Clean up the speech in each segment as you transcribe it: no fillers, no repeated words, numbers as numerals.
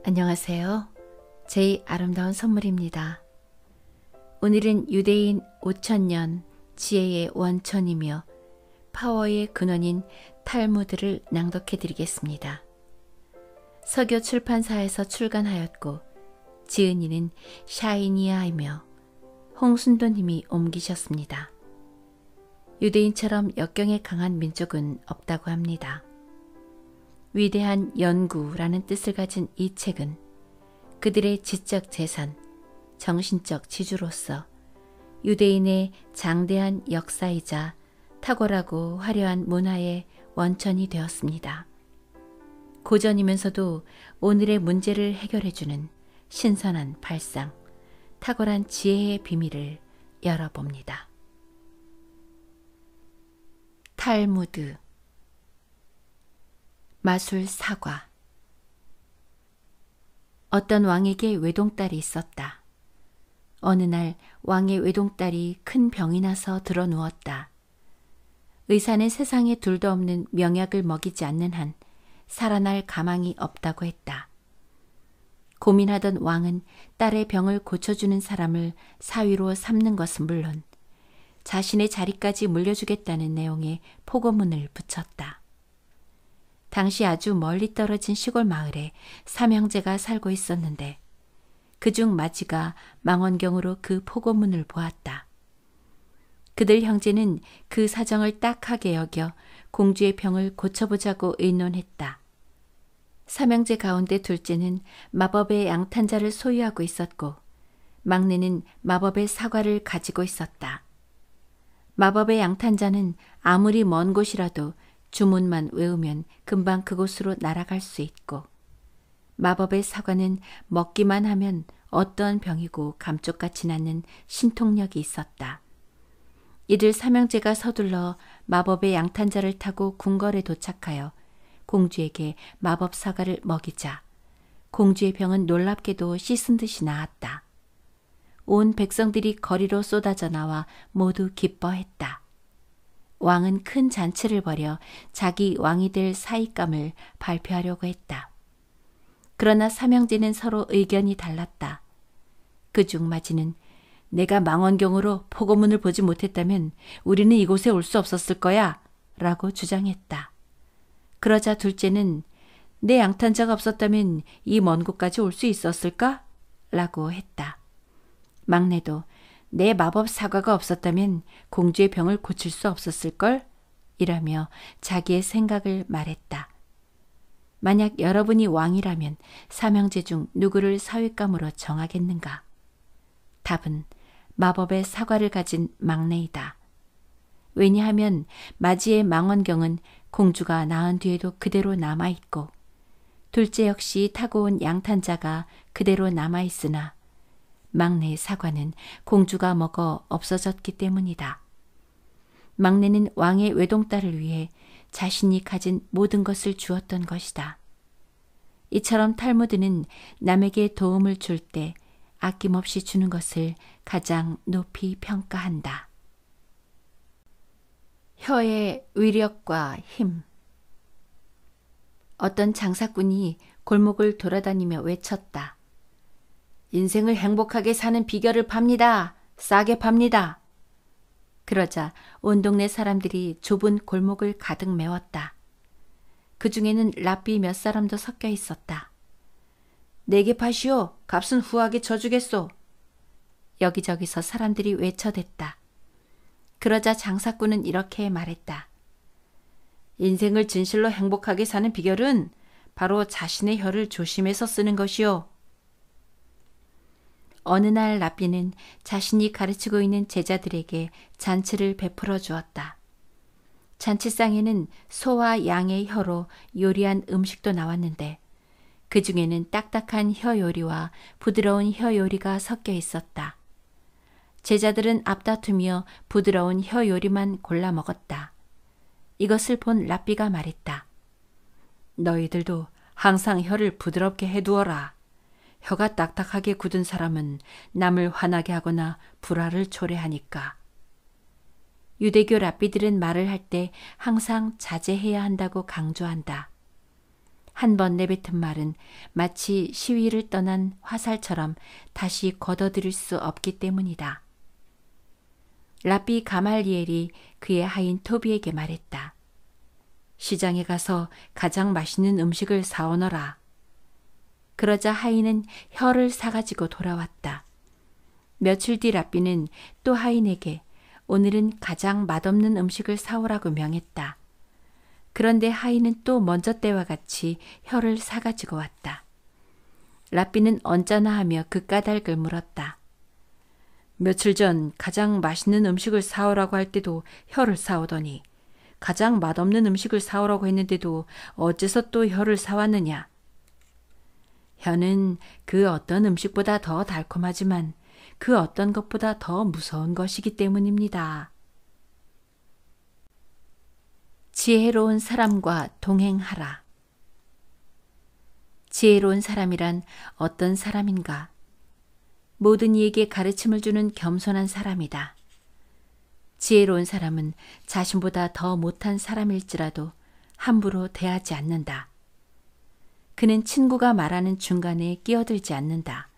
안녕하세요. 제 아름다운 선물입니다. 오늘은 유대인 5000년 지혜의 원천이며 파워의 근원인 탈무드를 낭독해 드리겠습니다. 서교 출판사에서 출간하였고 지은이는 샤이니아이며 홍순도 님이 옮기셨습니다. 유대인처럼 역경에 강한 민족은 없다고 합니다. 위대한 연구라는 뜻을 가진 이 책은 그들의 지적 재산, 정신적 지주로서 유대인의 장대한 역사이자 탁월하고 화려한 문화의 원천이 되었습니다. 고전이면서도 오늘의 문제를 해결해주는 신선한 발상, 탁월한 지혜의 비밀을 열어봅니다. 탈무드 마술 사과. 어떤 왕에게 외동딸이 있었다. 어느 날 왕의 외동딸이 큰 병이 나서 들어 누웠다. 의사는 세상에 둘도 없는 명약을 먹이지 않는 한 살아날 가망이 없다고 했다. 고민하던 왕은 딸의 병을 고쳐주는 사람을 사위로 삼는 것은 물론 자신의 자리까지 물려주겠다는 내용의 포고문을 붙였다. 당시 아주 멀리 떨어진 시골 마을에 삼형제가 살고 있었는데 그중 마지가 망원경으로 그 포고문을 보았다. 그들 형제는 그 사정을 딱하게 여겨 공주의 병을 고쳐보자고 의논했다. 삼형제 가운데 둘째는 마법의 양탄자를 소유하고 있었고 막내는 마법의 사과를 가지고 있었다. 마법의 양탄자는 아무리 먼 곳이라도 주문만 외우면 금방 그곳으로 날아갈 수 있고 마법의 사과는 먹기만 하면 어떠한 병이고 감쪽같이 낫는 신통력이 있었다. 이들 삼형제가 서둘러 마법의 양탄자를 타고 궁궐에 도착하여 공주에게 마법 사과를 먹이자 공주의 병은 놀랍게도 씻은 듯이 나았다. 온 백성들이 거리로 쏟아져 나와 모두 기뻐했다. 왕은 큰 잔치를 벌여 자기 왕이 될 사익감을 발표하려고 했다. 그러나 삼형제는 서로 의견이 달랐다. 그중 마지는 내가 망원경으로 포고문을 보지 못했다면 우리는 이곳에 올 수 없었을 거야 라고 주장했다. 그러자 둘째는 내 양탄자가 없었다면 이 먼 곳까지 올 수 있었을까? 라고 했다. 막내도 내 마법 사과가 없었다면 공주의 병을 고칠 수 없었을걸? 이라며 자기의 생각을 말했다. 만약 여러분이 왕이라면 삼형제 중 누구를 사윗감으로 정하겠는가? 답은 마법의 사과를 가진 막내이다. 왜냐하면 마지의 망원경은 공주가 낳은 뒤에도 그대로 남아있고 둘째 역시 타고 온 양탄자가 그대로 남아있으나 막내의 사과는 공주가 먹어 없어졌기 때문이다. 막내는 왕의 외동딸을 위해 자신이 가진 모든 것을 주었던 것이다. 이처럼 탈무드는 남에게 도움을 줄 때 아낌없이 주는 것을 가장 높이 평가한다. 혀의 위력과 힘. 어떤 장사꾼이 골목을 돌아다니며 외쳤다. 인생을 행복하게 사는 비결을 팝니다. 싸게 팝니다. 그러자 온 동네 사람들이 좁은 골목을 가득 메웠다. 그 중에는 랍비 몇 사람도 섞여 있었다. 내게 파시오. 값은 후하게 쳐주겠소. 여기저기서 사람들이 외쳐댔다. 그러자 장사꾼은 이렇게 말했다. 인생을 진실로 행복하게 사는 비결은 바로 자신의 혀를 조심해서 쓰는 것이오. 어느 날 랍비는 자신이 가르치고 있는 제자들에게 잔치를 베풀어 주었다. 잔치상에는 소와 양의 혀로 요리한 음식도 나왔는데 그 중에는 딱딱한 혀 요리와 부드러운 혀 요리가 섞여 있었다. 제자들은 앞다투며 부드러운 혀 요리만 골라 먹었다. 이것을 본 랍비가 말했다. 너희들도 항상 혀를 부드럽게 해두어라. 혀가 딱딱하게 굳은 사람은 남을 화나게 하거나 불화를 초래하니까. 유대교 랍비들은 말을 할 때 항상 자제해야 한다고 강조한다. 한 번 내뱉은 말은 마치 시위를 떠난 화살처럼 다시 걷어들일 수 없기 때문이다. 랍비 가말리엘이 그의 하인 토비에게 말했다. 시장에 가서 가장 맛있는 음식을 사오너라. 그러자 하인은 혀를 사가지고 돌아왔다. 며칠 뒤 랍비는 또 하인에게 오늘은 가장 맛없는 음식을 사오라고 명했다. 그런데 하인은 또 먼저 때와 같이 혀를 사가지고 왔다. 랍비는 언짢아 하며 그 까닭을 물었다. 며칠 전 가장 맛있는 음식을 사오라고 할 때도 혀를 사오더니 가장 맛없는 음식을 사오라고 했는데도 어째서 또 혀를 사왔느냐? 혀는 그 어떤 음식보다 더 달콤하지만 그 어떤 것보다 더 무서운 것이기 때문입니다. 지혜로운 사람과 동행하라. 지혜로운 사람이란 어떤 사람인가? 모든 이에게 가르침을 주는 겸손한 사람이다. 지혜로운 사람은 자신보다 더 못한 사람일지라도 함부로 대하지 않는다. 그는 친구가 말하는 중간에 끼어들지 않는다.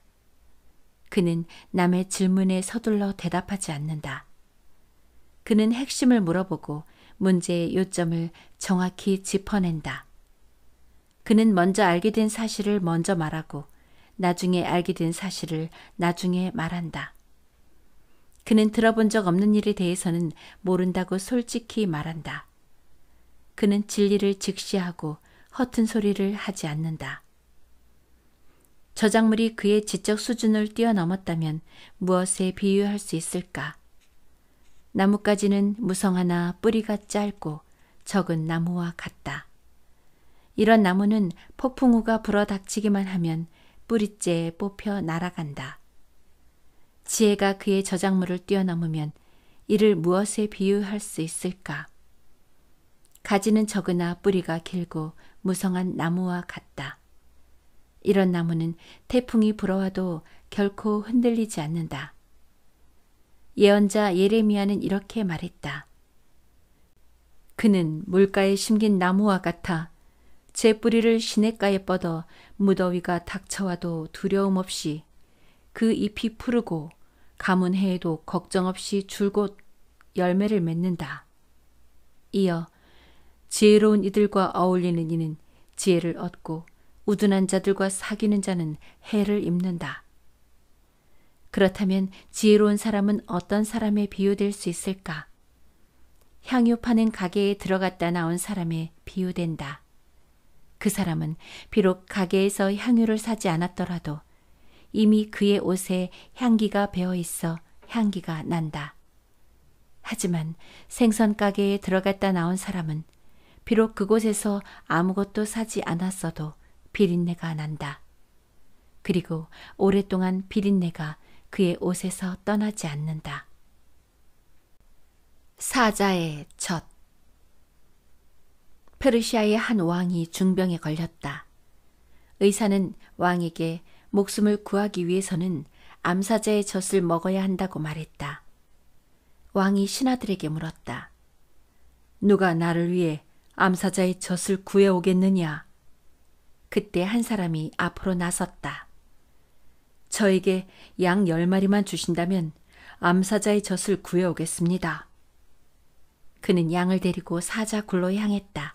그는 남의 질문에 서둘러 대답하지 않는다. 그는 핵심을 물어보고 문제의 요점을 정확히 짚어낸다. 그는 먼저 알게 된 사실을 먼저 말하고 나중에 알게 된 사실을 나중에 말한다. 그는 들어본 적 없는 일에 대해서는 모른다고 솔직히 말한다. 그는 진리를 직시하고 허튼 소리를 하지 않는다. 저작물이 그의 지적 수준을 뛰어넘었다면 무엇에 비유할 수 있을까? 나뭇가지는 무성하나 뿌리가 짧고 적은 나무와 같다. 이런 나무는 폭풍우가 불어 닥치기만 하면 뿌리째에 뽑혀 날아간다. 지혜가 그의 저작물을 뛰어넘으면 이를 무엇에 비유할 수 있을까? 가지는 적으나 뿌리가 길고 무성한 나무와 같다. 이런 나무는 태풍이 불어와도 결코 흔들리지 않는다. 예언자 예레미야는 이렇게 말했다. 그는 물가에 심긴 나무와 같아 제 뿌리를 시냇가에 뻗어 무더위가 닥쳐와도 두려움 없이 그 잎이 푸르고 가문 해에도 걱정 없이 줄곧 열매를 맺는다. 이어 지혜로운 이들과 어울리는 이는 지혜를 얻고 우둔한 자들과 사귀는 자는 해를 입는다. 그렇다면 지혜로운 사람은 어떤 사람에 비유될 수 있을까? 향유 파는 가게에 들어갔다 나온 사람에 비유된다. 그 사람은 비록 가게에서 향유를 사지 않았더라도 이미 그의 옷에 향기가 배어 있어 향기가 난다. 하지만 생선 가게에 들어갔다 나온 사람은 비록 그곳에서 아무것도 사지 않았어도 비린내가 난다. 그리고 오랫동안 비린내가 그의 옷에서 떠나지 않는다. 사자의 젖. 페르시아의 한 왕이 중병에 걸렸다. 의사는 왕에게 목숨을 구하기 위해서는 암사자의 젖을 먹어야 한다고 말했다. 왕이 신하들에게 물었다. 누가 나를 위해 암사자의 젖을 구해오겠느냐? 그때 한 사람이 앞으로 나섰다. 저에게 양 10마리만 주신다면 암사자의 젖을 구해오겠습니다. 그는 양을 데리고 사자 굴로 향했다.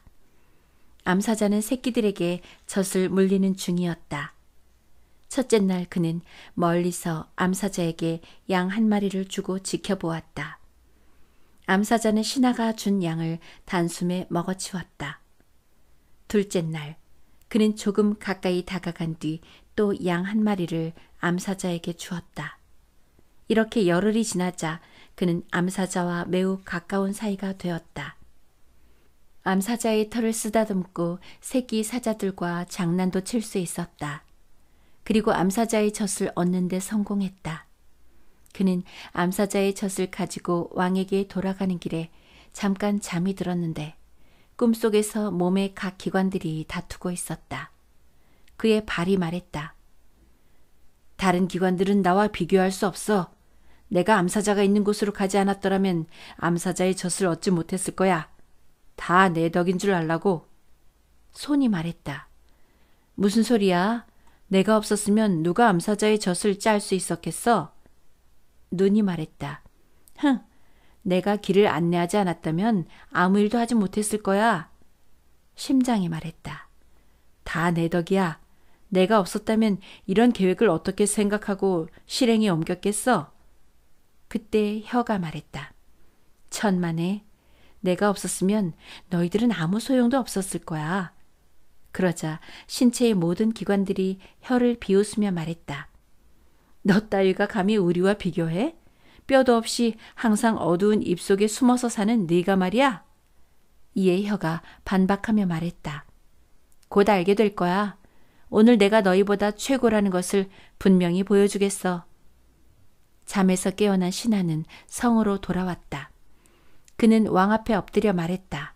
암사자는 새끼들에게 젖을 물리는 중이었다. 첫째 날 그는 멀리서 암사자에게 양 1마리를 주고 지켜보았다. 암사자는 신하가 준 양을 단숨에 먹어치웠다. 둘째 날 그는 조금 가까이 다가간 뒤 또 양 1마리를 암사자에게 주었다. 이렇게 열흘이 지나자 그는 암사자와 매우 가까운 사이가 되었다. 암사자의 털을 쓰다듬고 새끼 사자들과 장난도 칠 수 있었다. 그리고 암사자의 젖을 얻는 데 성공했다. 그는 암사자의 젖을 가지고 왕에게 돌아가는 길에 잠깐 잠이 들었는데 꿈속에서 몸의 각 기관들이 다투고 있었다. 그의 발이 말했다. 다른 기관들은 나와 비교할 수 없어. 내가 암사자가 있는 곳으로 가지 않았더라면 암사자의 젖을 얻지 못했을 거야. 다 내 덕인 줄 알라고. 손이 말했다. 무슨 소리야? 내가 없었으면 누가 암사자의 젖을 짤 수 있었겠어? 눈이 말했다. 흥, 내가 길을 안내하지 않았다면 아무 일도 하지 못했을 거야. 심장이 말했다. 다 내 덕이야. 내가 없었다면 이런 계획을 어떻게 생각하고 실행에 옮겼겠어? 그때 혀가 말했다. 천만에. 내가 없었으면 너희들은 아무 소용도 없었을 거야. 그러자 신체의 모든 기관들이 혀를 비웃으며 말했다. 너 따위가 감히 우리와 비교해? 뼈도 없이 항상 어두운 입속에 숨어서 사는 네가 말이야? 이에 혀가 반박하며 말했다. 곧 알게 될 거야. 오늘 내가 너희보다 최고라는 것을 분명히 보여주겠어. 잠에서 깨어난 신하는 성으로 돌아왔다. 그는 왕 앞에 엎드려 말했다.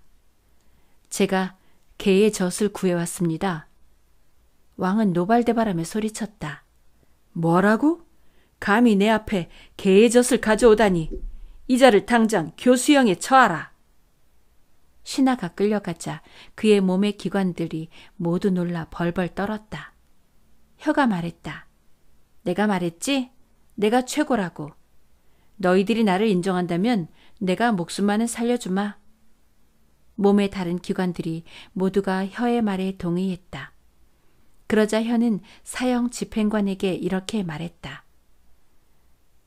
제가 개의 젖을 구해왔습니다. 왕은 노발대발하며 소리쳤다. 뭐라고? 감히 내 앞에 개의 젖을 가져오다니. 이 자를 당장 교수형에 처하라. 신하가 끌려가자 그의 몸의 기관들이 모두 놀라 벌벌 떨었다. 혀가 말했다. 내가 말했지? 내가 최고라고. 너희들이 나를 인정한다면 내가 목숨만은 살려주마. 몸의 다른 기관들이 모두가 혀의 말에 동의했다. 그러자 혀는 사형 집행관에게 이렇게 말했다.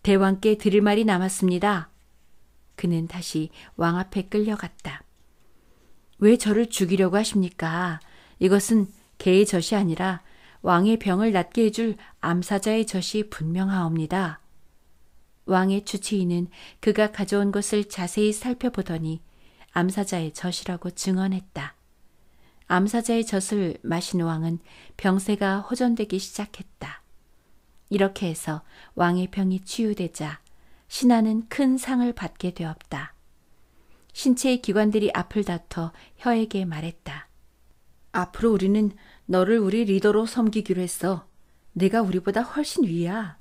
대왕께 드릴 말이 남았습니다. 그는 다시 왕 앞에 끌려갔다. 왜 저를 죽이려고 하십니까? 이것은 개의 젖이 아니라 왕의 병을 낫게 해줄 암사자의 젖이 분명하옵니다. 왕의 주치의는 그가 가져온 것을 자세히 살펴보더니 암사자의 젖이라고 증언했다. 암사자의 젖을 마신 왕은 병세가 호전되기 시작했다. 이렇게 해서 왕의 병이 치유되자 신하는 큰 상을 받게 되었다. 신체의 기관들이 앞을 다퉈 혀에게 말했다. 앞으로 우리는 너를 우리 리더로 섬기기로 했어. 네가 우리보다 훨씬 위야.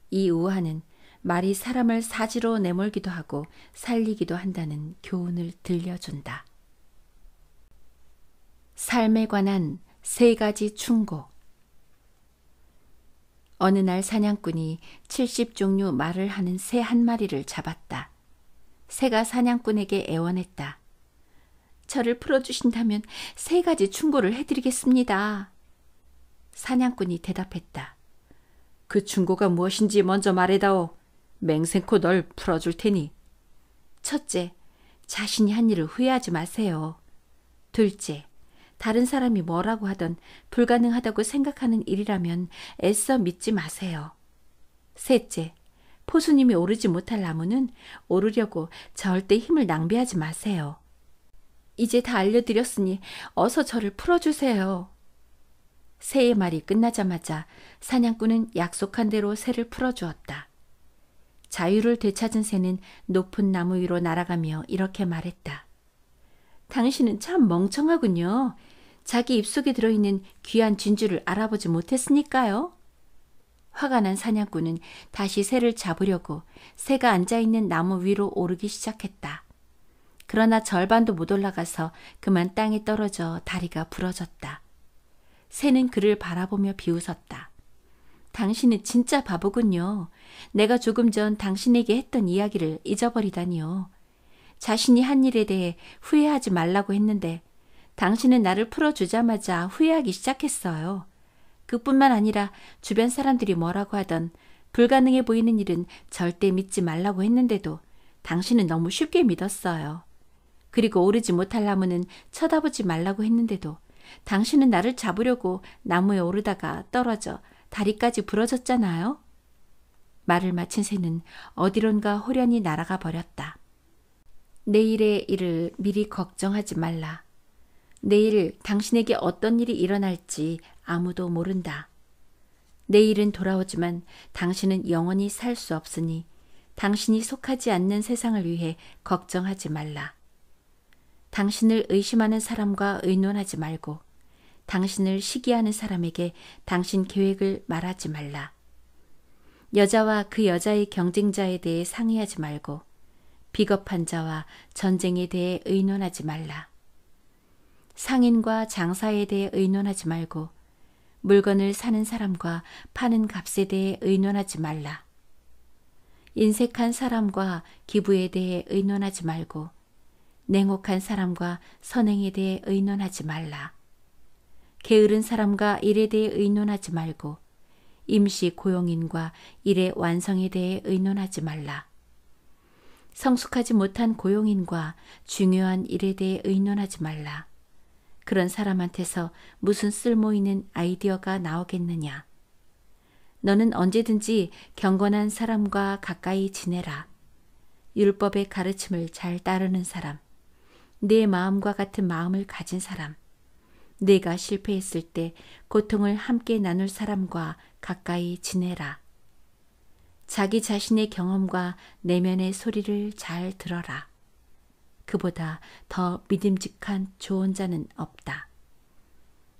이 우화는 말이 사람을 사지로 내몰기도 하고 살리기도 한다는 교훈을 들려준다. 삶에 관한 3가지 충고. 어느 날 사냥꾼이 70종류 말을 하는 새 한 마리를 잡았다. 새가 사냥꾼에게 애원했다. 저를 풀어주신다면 3가지 충고를 해드리겠습니다. 사냥꾼이 대답했다. 그 충고가 무엇인지 먼저 말해다오. 맹세코 널 풀어줄 테니. 첫째, 자신이 한 일을 후회하지 마세요. 둘째, 다른 사람이 뭐라고 하던 불가능하다고 생각하는 일이라면 애써 믿지 마세요. 셋째, 포수님이 오르지 못할 나무는 오르려고 절대 힘을 낭비하지 마세요. 이제 다 알려드렸으니 어서 저를 풀어주세요. 새의 말이 끝나자마자 사냥꾼은 약속한 대로 새를 풀어주었다. 자유를 되찾은 새는 높은 나무 위로 날아가며 이렇게 말했다. 당신은 참 멍청하군요. 자기 입속에 들어있는 귀한 진주를 알아보지 못했으니까요. 화가 난 사냥꾼은 다시 새를 잡으려고 새가 앉아있는 나무 위로 오르기 시작했다. 그러나 절반도 못 올라가서 그만 땅에 떨어져 다리가 부러졌다. 새는 그를 바라보며 비웃었다. 당신은 진짜 바보군요. 내가 조금 전 당신에게 했던 이야기를 잊어버리다니요. 자신이 한 일에 대해 후회하지 말라고 했는데 당신은 나를 풀어주자마자 후회하기 시작했어요. 그뿐만 아니라 주변 사람들이 뭐라고 하던 불가능해 보이는 일은 절대 믿지 말라고 했는데도 당신은 너무 쉽게 믿었어요. 그리고 오르지 못할 나무는 쳐다보지 말라고 했는데도 당신은 나를 잡으려고 나무에 오르다가 떨어져 다리까지 부러졌잖아요. 말을 마친 새는 어디론가 호련히 날아가 버렸다. 내일의 일을 미리 걱정하지 말라. 내일 당신에게 어떤 일이 일어날지 아무도 모른다. 내일은 돌아오지만 당신은 영원히 살 수 없으니 당신이 속하지 않는 세상을 위해 걱정하지 말라. 당신을 의심하는 사람과 의논하지 말고 당신을 시기하는 사람에게 당신 계획을 말하지 말라. 여자와 그 여자의 경쟁자에 대해 상의하지 말고 비겁한 자와 전쟁에 대해 의논하지 말라. 상인과 장사에 대해 의논하지 말고 물건을 사는 사람과 파는 값에 대해 의논하지 말라. 인색한 사람과 기부에 대해 의논하지 말고 냉혹한 사람과 선행에 대해 의논하지 말라. 게으른 사람과 일에 대해 의논하지 말고 임시 고용인과 일의 완성에 대해 의논하지 말라. 성숙하지 못한 고용인과 중요한 일에 대해 의논하지 말라. 그런 사람한테서 무슨 쓸모 있는 아이디어가 나오겠느냐. 너는 언제든지 경건한 사람과 가까이 지내라. 율법의 가르침을 잘 따르는 사람, 내 마음과 같은 마음을 가진 사람, 내가 실패했을 때 고통을 함께 나눌 사람과 가까이 지내라. 자기 자신의 경험과 내면의 소리를 잘 들어라. 그보다 더 믿음직한 조언자는 없다.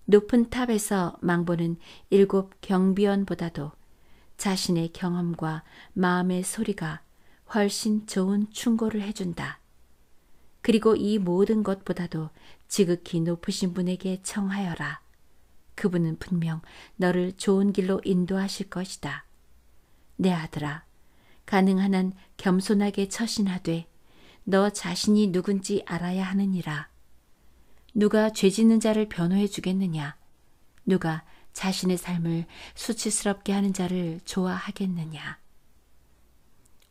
높은 탑에서 망보는 7 경비원보다도 자신의 경험과 마음의 소리가 훨씬 좋은 충고를 해준다. 그리고 이 모든 것보다도 지극히 높으신 분에게 청하여라. 그분은 분명 너를 좋은 길로 인도하실 것이다. 내 아들아, 가능한 한 겸손하게 처신하되 너 자신이 누군지 알아야 하느니라. 누가 죄 짓는 자를 변호해 주겠느냐? 누가 자신의 삶을 수치스럽게 하는 자를 좋아하겠느냐?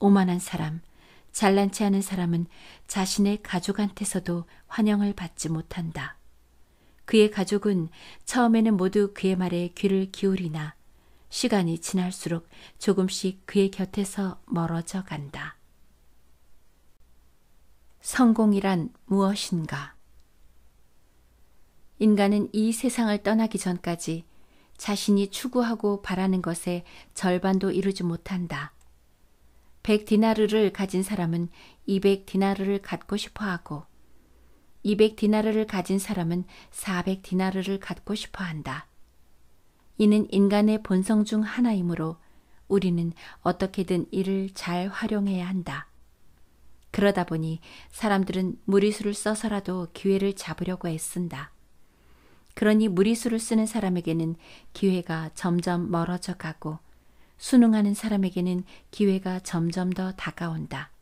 오만한 사람, 잘난치 않은 사람은 자신의 가족한테서도 환영을 받지 못한다. 그의 가족은 처음에는 모두 그의 말에 귀를 기울이나 시간이 지날수록 조금씩 그의 곁에서 멀어져 간다. 성공이란 무엇인가? 인간은 이 세상을 떠나기 전까지 자신이 추구하고 바라는 것의 절반도 이루지 못한다. 100디나르를 가진 사람은 200디나르를 갖고 싶어 하고 200디나르를 가진 사람은 400디나르를 갖고 싶어 한다. 이는 인간의 본성 중 하나이므로 우리는 어떻게든 이를 잘 활용해야 한다. 그러다 보니 사람들은 무리수를 써서라도 기회를 잡으려고 애쓴다. 그러니 무리수를 쓰는 사람에게는 기회가 점점 멀어져 가고 순응하는 사람에게는 기회가 점점 더 다가온다.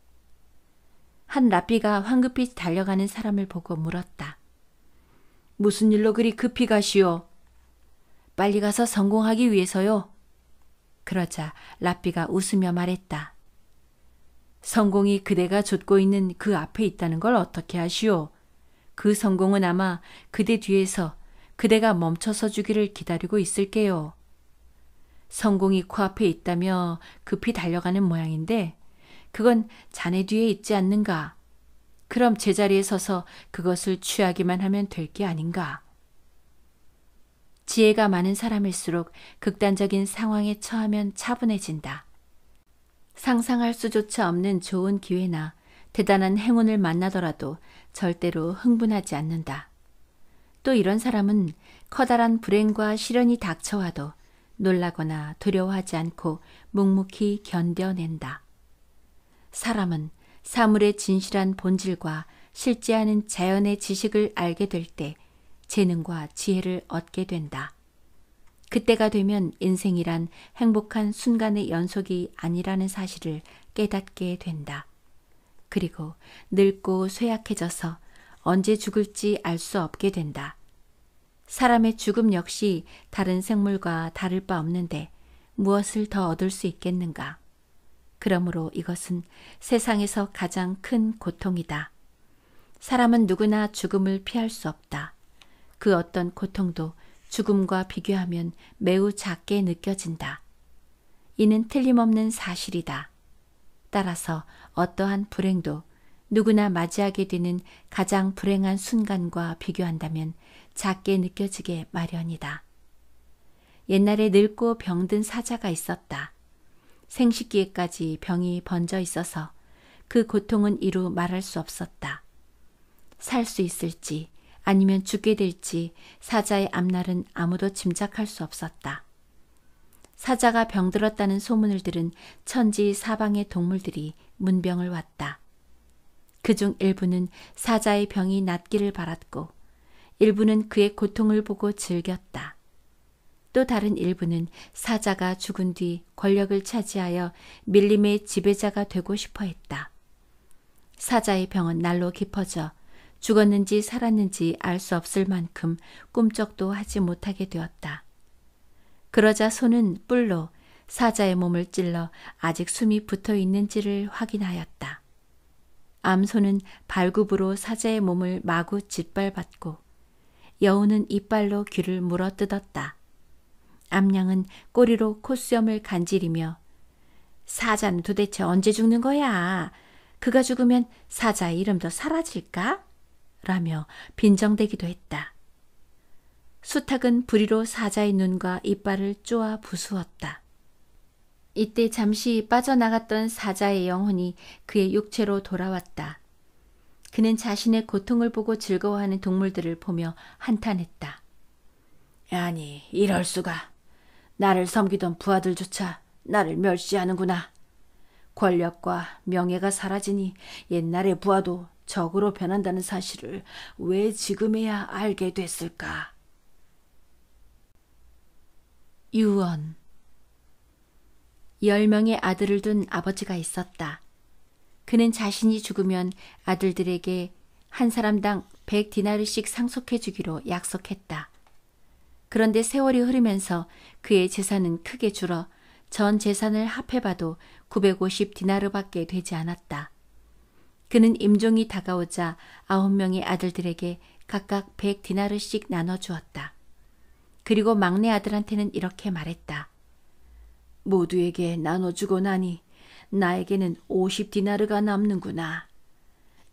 한 랍비가 황급히 달려가는 사람을 보고 물었다. 무슨 일로 그리 급히 가시오? 빨리 가서 성공하기 위해서요. 그러자 랍비가 웃으며 말했다. 성공이 그대가 좇고 있는 그 앞에 있다는 걸 어떻게 아시오? 그 성공은 아마 그대 뒤에서 그대가 멈춰서 주기를 기다리고 있을게요. 성공이 코앞에 있다며 급히 달려가는 모양인데 그건 자네 뒤에 있지 않는가? 그럼 제자리에 서서 그것을 취하기만 하면 될 게 아닌가? 지혜가 많은 사람일수록 극단적인 상황에 처하면 차분해진다. 상상할 수조차 없는 좋은 기회나 대단한 행운을 만나더라도 절대로 흥분하지 않는다. 또 이런 사람은 커다란 불행과 시련이 닥쳐와도 놀라거나 두려워하지 않고 묵묵히 견뎌낸다. 사람은 사물의 진실한 본질과 실제하는 자연의 지식을 알게 될 때 재능과 지혜를 얻게 된다. 그때가 되면 인생이란 행복한 순간의 연속이 아니라는 사실을 깨닫게 된다. 그리고 늙고 쇠약해져서 언제 죽을지 알 수 없게 된다. 사람의 죽음 역시 다른 생물과 다를 바 없는데 무엇을 더 얻을 수 있겠는가? 그러므로 이것은 세상에서 가장 큰 고통이다. 사람은 누구나 죽음을 피할 수 없다. 그 어떤 고통도 죽음과 비교하면 매우 작게 느껴진다. 이는 틀림없는 사실이다. 따라서 어떠한 불행도 누구나 맞이하게 되는 가장 불행한 순간과 비교한다면 작게 느껴지게 마련이다. 옛날에 늙고 병든 사자가 있었다. 생식기에까지 병이 번져 있어서 그 고통은 이루 말할 수 없었다. 살 수 있을지 아니면 죽게 될지 사자의 앞날은 아무도 짐작할 수 없었다. 사자가 병들었다는 소문을 들은 천지 사방의 동물들이 문병을 왔다. 그중 일부는 사자의 병이 낫기를 바랐고 일부는 그의 고통을 보고 즐겼다. 또 다른 일부는 사자가 죽은 뒤 권력을 차지하여 밀림의 지배자가 되고 싶어 했다. 사자의 병은 날로 깊어져 죽었는지 살았는지 알 수 없을 만큼 꿈쩍도 하지 못하게 되었다. 그러자 손은 뿔로 사자의 몸을 찔러 아직 숨이 붙어 있는지를 확인하였다. 암소는 발굽으로 사자의 몸을 마구 짓밟았고 여우는 이빨로 귀를 물어뜯었다. 암양은 꼬리로 콧수염을 간지리며 사자는 도대체 언제 죽는 거야? 그가 죽으면 사자의 이름도 사라질까? 라며 빈정대기도 했다. 수탉은 부리로 사자의 눈과 이빨을 쪼아 부수었다. 이때 잠시 빠져나갔던 사자의 영혼이 그의 육체로 돌아왔다. 그는 자신의 고통을 보고 즐거워하는 동물들을 보며 한탄했다. 아니, 이럴 수가. 나를 섬기던 부하들조차 나를 멸시하는구나. 권력과 명예가 사라지니 옛날의 부하도 적으로 변한다는 사실을 왜 지금에야 알게 됐을까? 유언. 10명의 아들을 둔 아버지가 있었다. 그는 자신이 죽으면 아들들에게 한 사람당 100디나르씩 상속해 주기로 약속했다. 그런데 세월이 흐르면서 그의 재산은 크게 줄어 전 재산을 합해봐도 950디나르밖에 되지 않았다. 그는 임종이 다가오자 9명의 아들들에게 각각 100디나르씩 나눠주었다. 그리고 막내 아들한테는 이렇게 말했다. 모두에게 나눠주고 나니 나에게는 50디나르가 남는구나.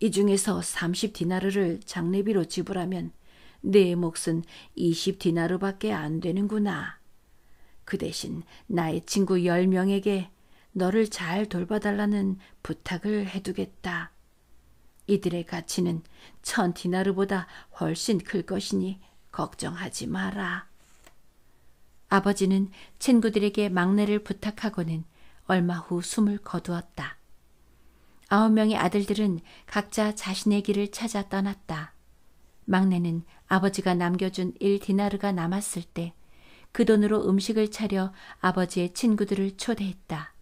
이 중에서 30디나르를 장례비로 지불하면 내 몫은 20디나르밖에 안 되는구나. 그 대신 나의 친구 10명에게 너를 잘 돌봐달라는 부탁을 해두겠다. 이들의 가치는 1000디나르보다 훨씬 클 것이니 걱정하지 마라. 아버지는 친구들에게 막내를 부탁하고는 얼마 후 숨을 거두었다. 9명의 아들들은 각자 자신의 길을 찾아 떠났다. 막내는 아버지가 남겨준 1디나르가 남았을 때 그 돈으로 음식을 차려 아버지의 친구들을 초대했다.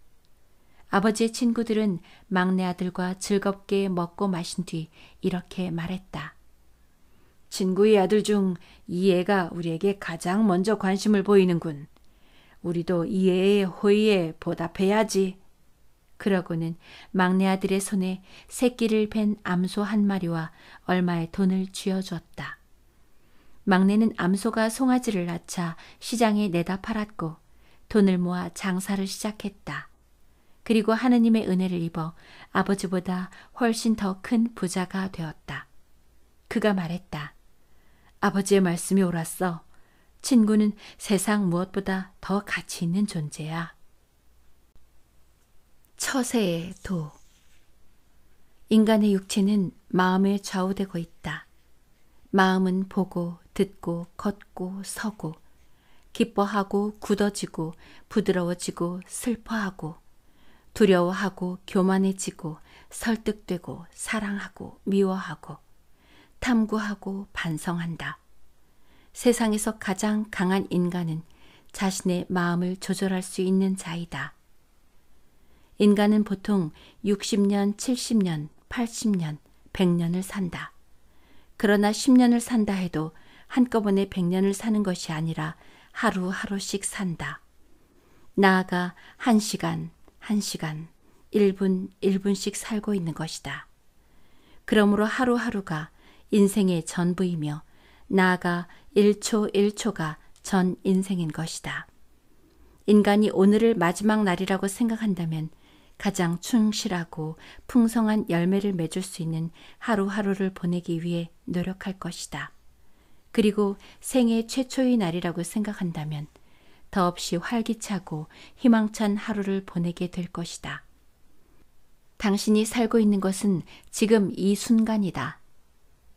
아버지의 친구들은 막내 아들과 즐겁게 먹고 마신 뒤 이렇게 말했다. 친구의 아들 중 이 애가 우리에게 가장 먼저 관심을 보이는군. 우리도 이 애의 호의에 보답해야지. 그러고는 막내 아들의 손에 새끼를 벤 암소 한 마리와 얼마의 돈을 쥐어주었다. 막내는 암소가 송아지를 낳자 시장에 내다 팔았고 돈을 모아 장사를 시작했다. 그리고 하느님의 은혜를 입어 아버지보다 훨씬 더 큰 부자가 되었다. 그가 말했다. 아버지의 말씀이 옳았어. 친구는 세상 무엇보다 더 가치 있는 존재야. 처세의 도. 인간의 육체는 마음에 좌우되고 있다. 마음은 보고, 듣고, 걷고, 서고, 기뻐하고, 굳어지고, 부드러워지고, 슬퍼하고, 두려워하고, 교만해지고, 설득되고, 사랑하고, 미워하고, 탐구하고, 반성한다. 세상에서 가장 강한 인간은 자신의 마음을 조절할 수 있는 자이다. 인간은 보통 60년, 70년, 80년, 100년을 산다. 그러나 10년을 산다 해도 한꺼번에 100년을 사는 것이 아니라 하루하루씩 산다. 나아가 1시간, 1시간, 1분, 1분씩 살고 있는 것이다. 그러므로 하루하루가 인생의 전부이며 나아가 1초 1초가 전 인생인 것이다. 인간이 오늘을 마지막 날이라고 생각한다면 가장 충실하고 풍성한 열매를 맺을 수 있는 하루하루를 보내기 위해 노력할 것이다. 그리고 생애 최초의 날이라고 생각한다면 더없이 활기차고 희망찬 하루를 보내게 될 것이다. 당신이 살고 있는 것은 지금 이 순간이다.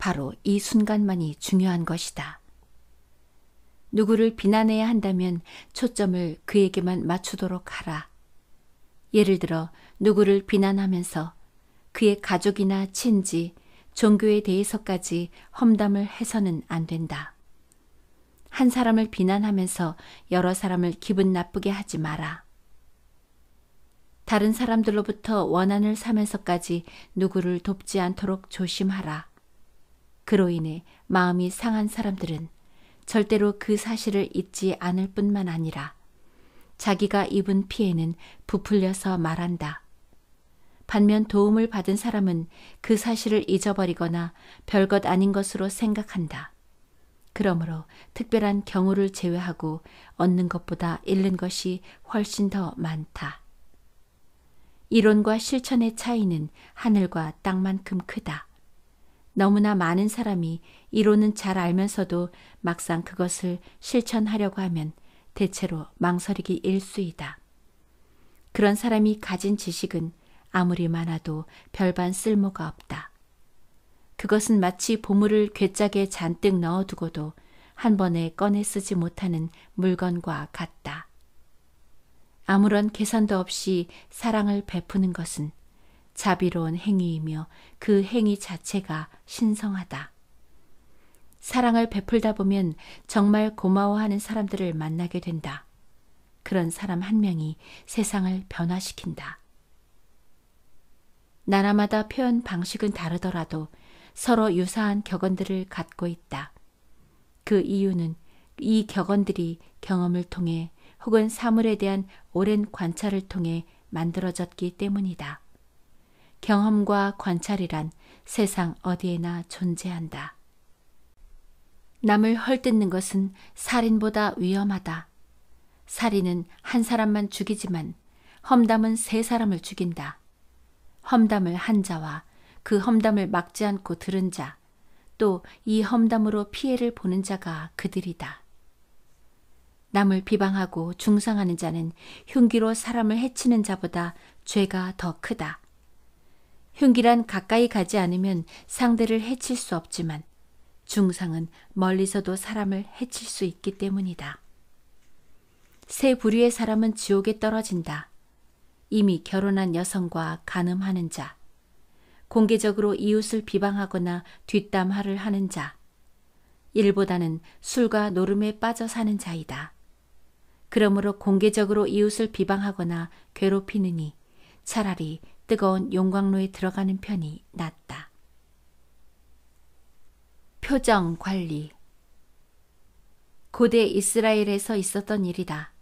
바로 이 순간만이 중요한 것이다. 누구를 비난해야 한다면 초점을 그에게만 맞추도록 하라. 예를 들어 누구를 비난하면서 그의 가족이나 친지, 종교에 대해서까지 험담을 해서는 안 된다. 한 사람을 비난하면서 여러 사람을 기분 나쁘게 하지 마라. 다른 사람들로부터 원한을 사면서까지 누구를 돕지 않도록 조심하라. 그로 인해 마음이 상한 사람들은 절대로 그 사실을 잊지 않을 뿐만 아니라 자기가 입은 피해는 부풀려서 말한다. 반면 도움을 받은 사람은 그 사실을 잊어버리거나 별것 아닌 것으로 생각한다. 그러므로 특별한 경우를 제외하고 얻는 것보다 잃는 것이 훨씬 더 많다. 이론과 실천의 차이는 하늘과 땅만큼 크다. 너무나 많은 사람이 이론은 잘 알면서도 막상 그것을 실천하려고 하면 대체로 망설이기 일쑤이다. 그런 사람이 가진 지식은 아무리 많아도 별반 쓸모가 없다. 그것은 마치 보물을 괴짝에 잔뜩 넣어두고도 한 번에 꺼내 쓰지 못하는 물건과 같다. 아무런 계산도 없이 사랑을 베푸는 것은 자비로운 행위이며 그 행위 자체가 신성하다. 사랑을 베풀다 보면 정말 고마워하는 사람들을 만나게 된다. 그런 사람 한 명이 세상을 변화시킨다. 나라마다 표현 방식은 다르더라도 서로 유사한 격언들을 갖고 있다. 그 이유는 이 격언들이 경험을 통해 혹은 사물에 대한 오랜 관찰을 통해 만들어졌기 때문이다. 경험과 관찰이란 세상 어디에나 존재한다. 남을 헐뜯는 것은 살인보다 위험하다. 살인은 한 사람만 죽이지만 험담은 세 사람을 죽인다. 험담을 한 자와 그 험담을 막지 않고 들은 자, 또 이 험담으로 피해를 보는 자가 그들이다. 남을 비방하고 중상하는 자는 흉기로 사람을 해치는 자보다 죄가 더 크다. 흉기란 가까이 가지 않으면 상대를 해칠 수 없지만 중상은 멀리서도 사람을 해칠 수 있기 때문이다. 세 부류의 사람은 지옥에 떨어진다. 이미 결혼한 여성과 간음하는 자, 공개적으로 이웃을 비방하거나 뒷담화를 하는 자, 일보다는 술과 노름에 빠져 사는 자이다. 그러므로 공개적으로 이웃을 비방하거나 괴롭히느니 차라리 뜨거운 용광로에 들어가는 편이 낫다. 표정 관리. 고대 이스라엘에서 있었던 일이다.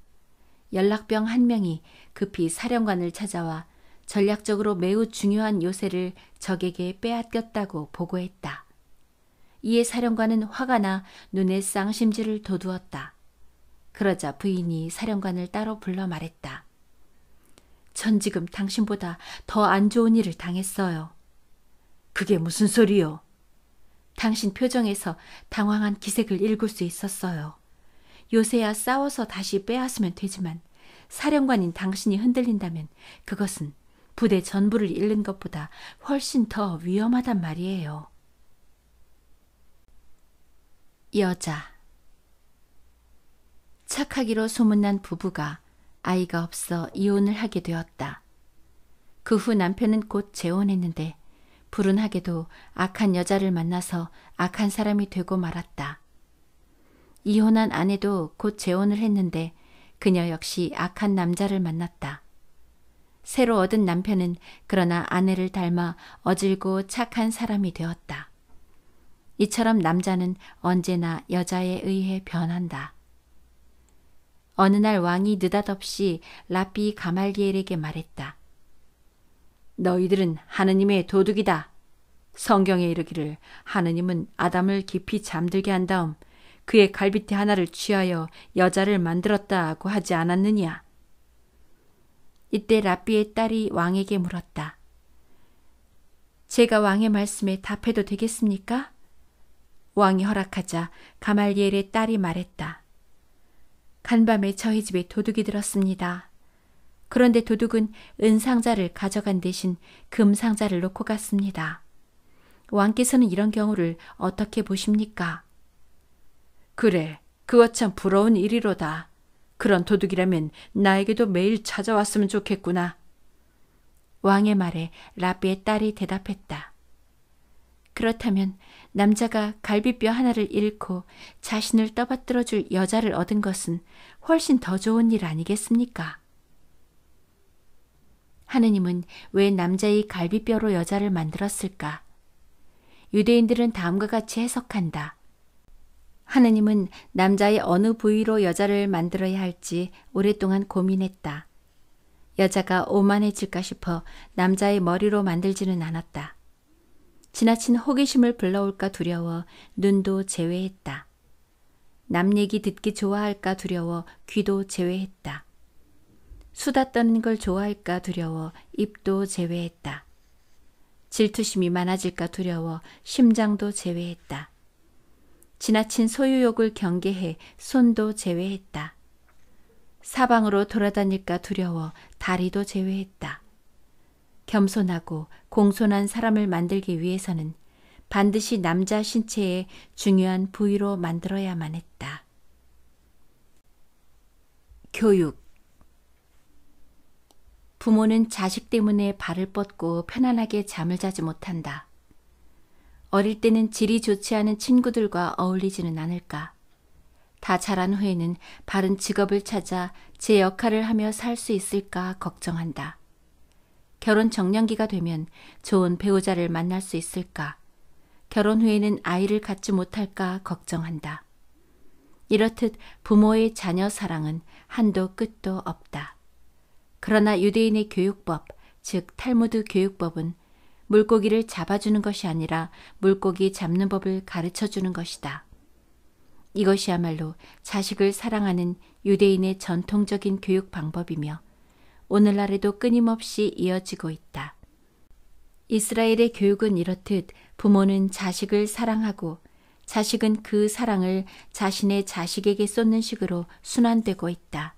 연락병 한 명이 급히 사령관을 찾아와 전략적으로 매우 중요한 요새를 적에게 빼앗겼다고 보고했다. 이에 사령관은 화가 나 눈에 쌍심지를 돋우었다. 그러자 부인이 사령관을 따로 불러 말했다. 전 지금 당신보다 더 안 좋은 일을 당했어요. 그게 무슨 소리요? 당신 표정에서 당황한 기색을 읽을 수 있었어요. 요새야 싸워서 다시 빼앗으면 되지만 사령관인 당신이 흔들린다면 그것은 부대 전부를 잃는 것보다 훨씬 더 위험하단 말이에요. 여자. 착하기로 소문난 부부가 아이가 없어 이혼을 하게 되었다. 그 후 남편은 곧 재혼했는데 불운하게도 악한 여자를 만나서 악한 사람이 되고 말았다. 이혼한 아내도 곧 재혼을 했는데 그녀 역시 악한 남자를 만났다. 새로 얻은 남편은 그러나 아내를 닮아 어질고 착한 사람이 되었다. 이처럼 남자는 언제나 여자에 의해 변한다. 어느 날 왕이 느닷없이 라삐 가말리엘에게 말했다. 너희들은 하느님의 도둑이다. 성경에 이르기를 하느님은 아담을 깊이 잠들게 한 다음 그의 갈빗대 하나를 취하여 여자를 만들었다고 하지 않았느냐. 이때 라삐의 딸이 왕에게 물었다. 제가 왕의 말씀에 답해도 되겠습니까? 왕이 허락하자 가말리엘의 딸이 말했다. 간밤에 저희 집에 도둑이 들었습니다. 그런데 도둑은 은상자를 가져간 대신 금상자를 놓고 갔습니다. 왕께서는 이런 경우를 어떻게 보십니까? 그래, 그거 참 부러운 일이로다. 그런 도둑이라면 나에게도 매일 찾아왔으면 좋겠구나. 왕의 말에 라삐의 딸이 대답했다. 그렇다면 남자가 갈비뼈 하나를 잃고 자신을 떠받들어 줄 여자를 얻은 것은 훨씬 더 좋은 일 아니겠습니까? 하느님은 왜 남자의 갈비뼈로 여자를 만들었을까? 유대인들은 다음과 같이 해석한다. 하느님은 남자의 어느 부위로 여자를 만들어야 할지 오랫동안 고민했다. 여자가 오만해질까 싶어 남자의 머리로 만들지는 않았다. 지나친 호기심을 불러올까 두려워 눈도 제외했다. 남 얘기 듣기 좋아할까 두려워 귀도 제외했다. 수다 떠는 걸 좋아할까 두려워 입도 제외했다. 질투심이 많아질까 두려워 심장도 제외했다. 지나친 소유욕을 경계해 손도 제외했다. 사방으로 돌아다닐까 두려워 다리도 제외했다. 겸손하고 공손한 사람을 만들기 위해서는 반드시 남자 신체의 중요한 부위로 만들어야만 했다. 교육. 부모는 자식 때문에 발을 뻗고 편안하게 잠을 자지 못한다. 어릴 때는 질이 좋지 않은 친구들과 어울리지는 않을까. 다 자란 후에는 바른 직업을 찾아 제 역할을 하며 살 수 있을까 걱정한다. 결혼 정년기가 되면 좋은 배우자를 만날 수 있을까? 결혼 후에는 아이를 갖지 못할까 걱정한다. 이렇듯 부모의 자녀 사랑은 한도 끝도 없다. 그러나 유대인의 교육법, 즉 탈무드 교육법은 물고기를 잡아주는 것이 아니라 물고기 잡는 법을 가르쳐주는 것이다. 이것이야말로 자식을 사랑하는 유대인의 전통적인 교육 방법이며 오늘날에도 끊임없이 이어지고 있다. 이스라엘의 교육은 이렇듯 부모는 자식을 사랑하고 자식은 그 사랑을 자신의 자식에게 쏟는 식으로 순환되고 있다.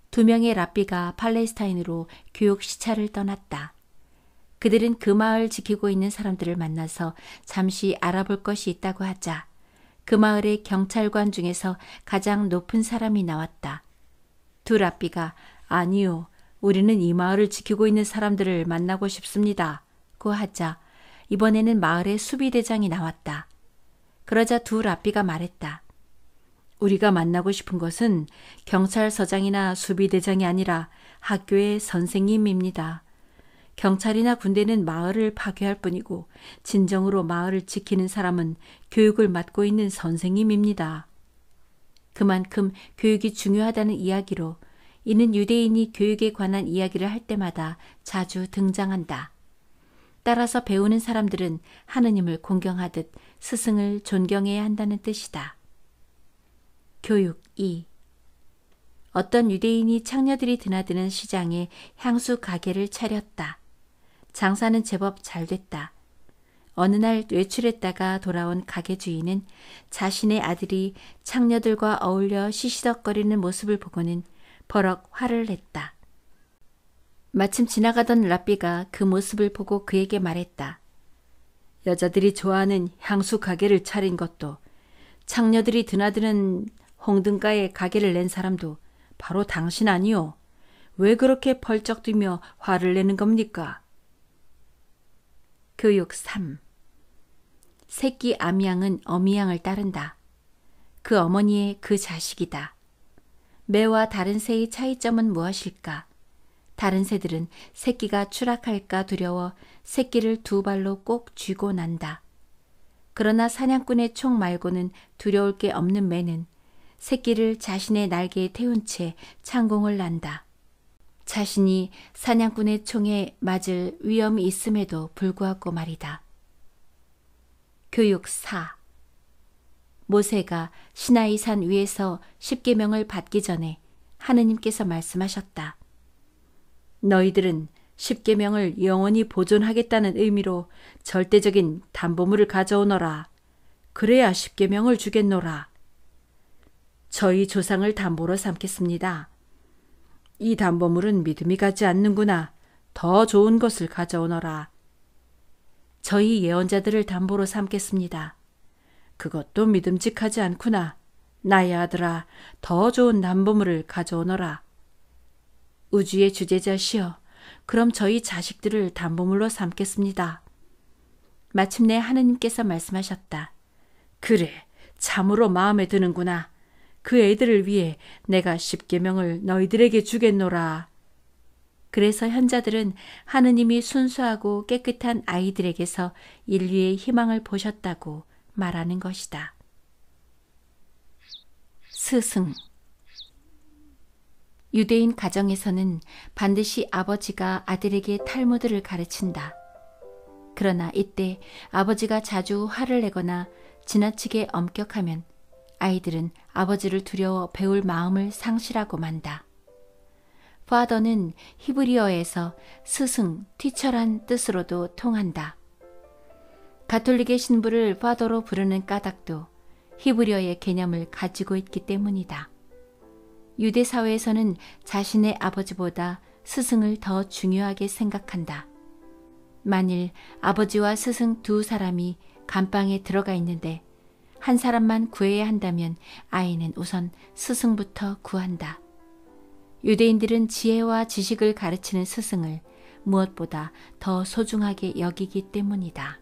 2명의 랍비가 팔레스타인으로 교육 시차를 떠났다. 그들은 그 마을 지키고 있는 사람들을 만나서 잠시 알아볼 것이 있다고 하자 그 마을의 경찰관 중에서 가장 높은 사람이 나왔다. 두 랍비가 아니요, 우리는 이 마을을 지키고 있는 사람들을 만나고 싶습니다. 고 하자 이번에는 마을의 수비대장이 나왔다. 그러자 두 랍비가 말했다. 우리가 만나고 싶은 것은 경찰서장이나 수비대장이 아니라 학교의 선생님입니다. 경찰이나 군대는 마을을 파괴할 뿐이고 진정으로 마을을 지키는 사람은 교육을 맡고 있는 선생님입니다. 그만큼 교육이 중요하다는 이야기로 이는 유대인이 교육에 관한 이야기를 할 때마다 자주 등장한다. 따라서 배우는 사람들은 하느님을 공경하듯 스승을 존경해야 한다는 뜻이다. 교육 2. 어떤 유대인이 창녀들이 드나드는 시장에 향수 가게를 차렸다. 장사는 제법 잘 됐다. 어느 날 외출했다가 돌아온 가게 주인은 자신의 아들이 창녀들과 어울려 시시덕거리는 모습을 보고는 버럭 화를 냈다. 마침 지나가던 랍비가 그 모습을 보고 그에게 말했다. 여자들이 좋아하는 향수 가게를 차린 것도 창녀들이 드나드는 홍등가에 가게를 낸 사람도 바로 당신 아니오. 왜 그렇게 펄쩍 뛰며 화를 내는 겁니까? 교육 3. 새끼 암양은 어미양을 따른다. 그 어머니의 그 자식이다. 매와 다른 새의 차이점은 무엇일까? 다른 새들은 새끼가 추락할까 두려워 새끼를 두 발로 꼭 쥐고 난다. 그러나 사냥꾼의 총 말고는 두려울 게 없는 매는 새끼를 자신의 날개에 태운 채 창공을 난다. 자신이 사냥꾼의 총에 맞을 위험이 있음에도 불구하고 말이다. 교육 4. 모세가 시나이산 위에서 십계명을 받기 전에 하느님께서 말씀하셨다. 너희들은 십계명을 영원히 보존하겠다는 의미로 절대적인 담보물을 가져오너라. 그래야 십계명을 주겠노라. 저희 조상을 담보로 삼겠습니다. 이 담보물은 믿음이 가지 않는구나. 더 좋은 것을 가져오너라. 저희 예언자들을 담보로 삼겠습니다. 그것도 믿음직하지 않구나. 나의 아들아, 더 좋은 담보물을 가져오너라. 우주의 주제자시여, 그럼 저희 자식들을 담보물로 삼겠습니다. 마침내 하느님께서 말씀하셨다. 그래, 참으로 마음에 드는구나. 그 애들을 위해 내가 십계명을 너희들에게 주겠노라. 그래서 현자들은 하느님이 순수하고 깨끗한 아이들에게서 인류의 희망을 보셨다고 말하는 것이다. 스승. 유대인 가정에서는 반드시 아버지가 아들에게 탈무드를 가르친다. 그러나 이때 아버지가 자주 화를 내거나 지나치게 엄격하면 아이들은 아버지를 두려워 배울 마음을 상실하고 만다. 파더는 히브리어에서 스승, 티처란 뜻으로도 통한다. 가톨릭의 신부를 파더로 부르는 까닭도 히브리어의 개념을 가지고 있기 때문이다. 유대 사회에서는 자신의 아버지보다 스승을 더 중요하게 생각한다. 만일 아버지와 스승 두 사람이 감방에 들어가 있는데 한 사람만 구해야 한다면 아이는 우선 스승부터 구한다. 유대인들은 지혜와 지식을 가르치는 스승을 무엇보다 더 소중하게 여기기 때문이다.